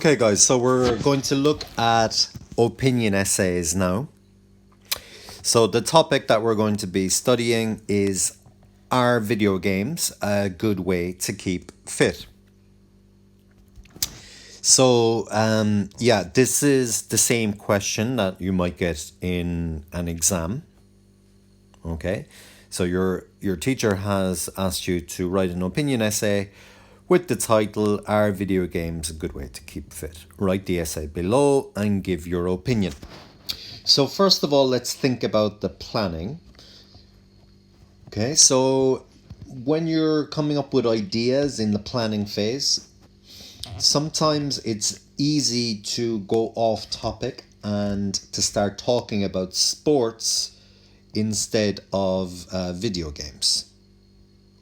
Okay, guys, so we're going to look at opinion essays now. So, the topic that we're going to be studying is, are video games a good way to keep fit? So, yeah, this is the same question that you might get in an exam. Okay, so your teacher has asked you to write an opinion essay with the title, Are video games a good way to keep fit? Write the essay below and give your opinion. So first of all, let's think about the planning. Okay, so when you're coming up with ideas in the planning phase, sometimes it's easy to go off topic and to start talking about sports instead of video games.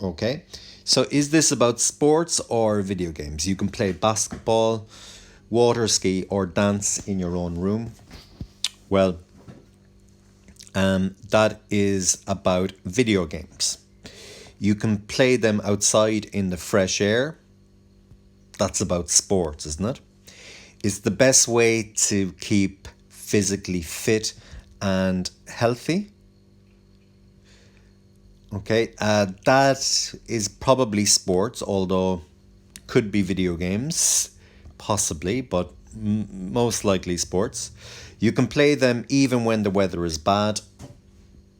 Okay, so is this about sports or video games? You can play basketball, water ski, or dance in your own room. Well, that is about video games. You can play them outside in the fresh air. That's about sports, isn't it? It's the best way to keep physically fit and healthy. Okay, that is probably sports, although could be video games, possibly, but most likely sports. You can play them even when the weather is bad,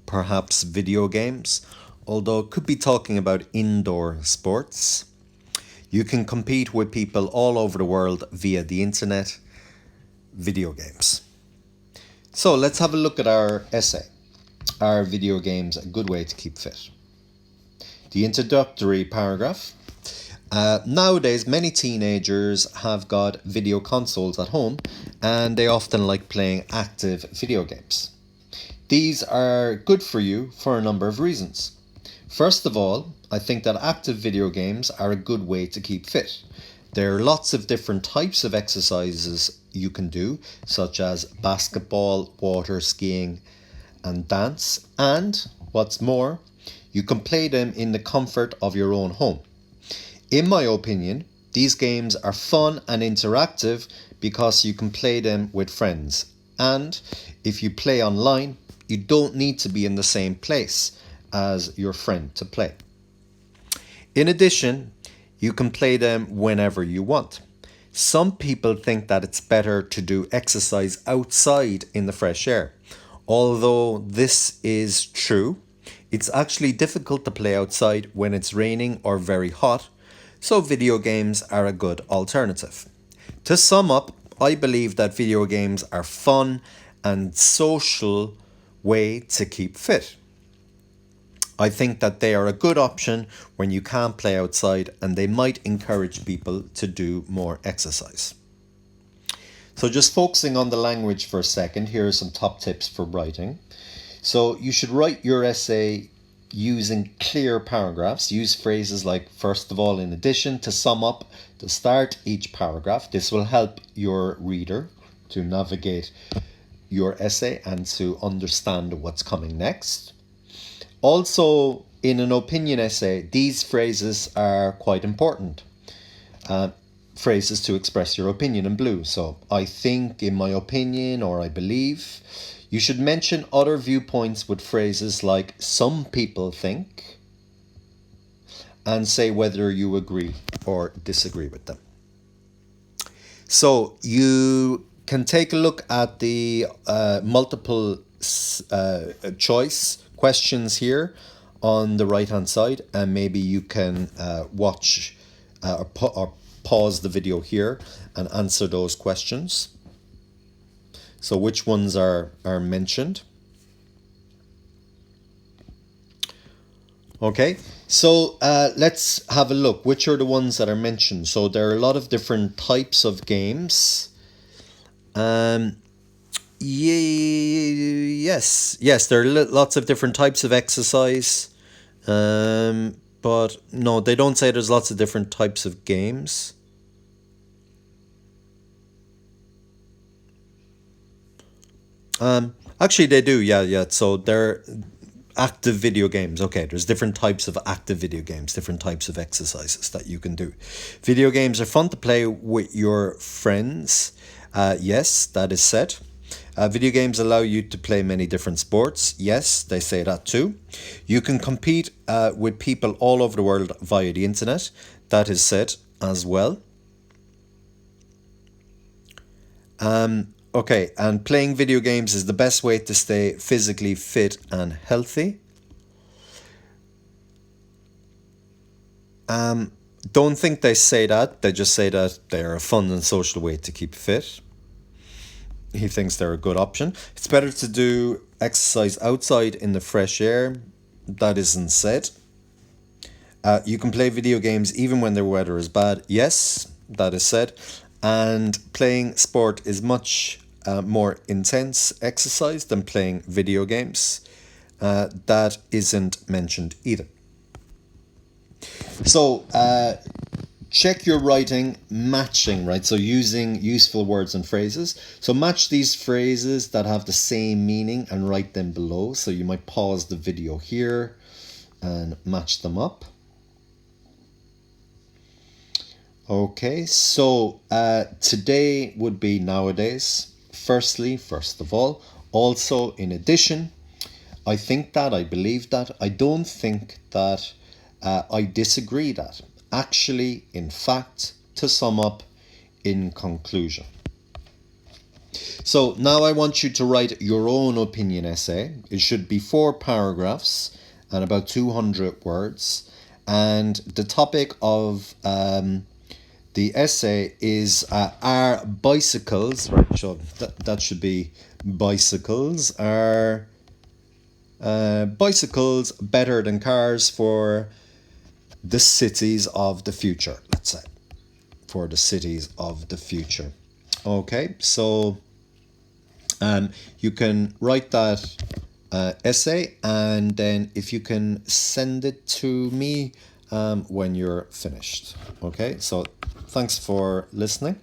perhaps video games, although could be talking about indoor sports. You can compete with people all over the world via the internet, video games. So let's have a look at our essay. Are video games a good way to keep fit? The introductory paragraph. Nowadays, many teenagers have got video consoles at home and they often like playing active video games. These are good for you for a number of reasons. First of all, I think that active video games are a good way to keep fit. There are lots of different types of exercises you can do, such as basketball, water skiing, and dance. And what's more, you can play them in the comfort of your own home. In my opinion, these games are fun and interactive because you can play them with friends. And if you play online, you don't need to be in the same place as your friend to play. In addition, you can play them whenever you want. Some people think that it's better to do exercise outside in the fresh air. Although this is true, it's actually difficult to play outside when it's raining or very hot, so video games are a good alternative. To sum up, I believe that video games are fun and social way to keep fit. I think that they are a good option when you can't play outside and they might encourage people to do more exercise. So just focusing on the language for a second, here are some top tips for writing. So you should write your essay using clear paragraphs. Use phrases like first of all, in addition, to sum up, to start each paragraph. This will help your reader to navigate your essay and to understand what's coming next. Also, in an opinion essay, these phrases are quite important. Phrases to express your opinion in blue. So, I think, in my opinion, or I believe. You should mention other viewpoints with phrases like some people think and say whether you agree or disagree with them. So, you can take a look at the multiple choice questions here on the right hand side, and maybe you can watch or pause the video here and answer those questions. So which ones are mentioned? Okay, so let's have a look. Which are the ones that are mentioned? So there are a lot of different types of games. Yes, there are lots of different types of exercise. But no, they don't say there's lots of different types of games. Actually, they do. Yeah. So there, active video games. Okay, there's different types of active video games, different types of exercises that you can do. Video games are fun to play with your friends. Yes, that is said. Video games allow you to play many different sports. Yes, they say that too. You can compete with people all over the world via the internet. That is said as well. Okay, and playing video games is the best way to stay physically fit and healthy. Don't think they say that. They just say that they're a fun and social way to keep fit. He thinks they're a good option. It's better to do exercise outside in the fresh air. That isn't said. You can play video games even when the weather is bad. Yes, that is said. And playing sport is much more intense exercise than playing video games. That isn't mentioned either. So, check your writing matching, right? So using useful words and phrases. So match these phrases that have the same meaning and write them below. So you might pause the video here and match them up. Okay, so today would be nowadays. Firstly, first of all. Also, in addition, I think that, I believe that. I don't think that, I disagree that. Actually, in fact, to sum up, in conclusion. So now I want you to write your own opinion essay. It should be 4 paragraphs and about 200 words. And the topic of the essay is are bicycles, right? So that should be bicycles. Are bicycles better than cars for the cities of the future, let's say, for the cities of the future. Okay, so you can write that essay, and then if you can send it to me when you're finished. Okay, so thanks for listening.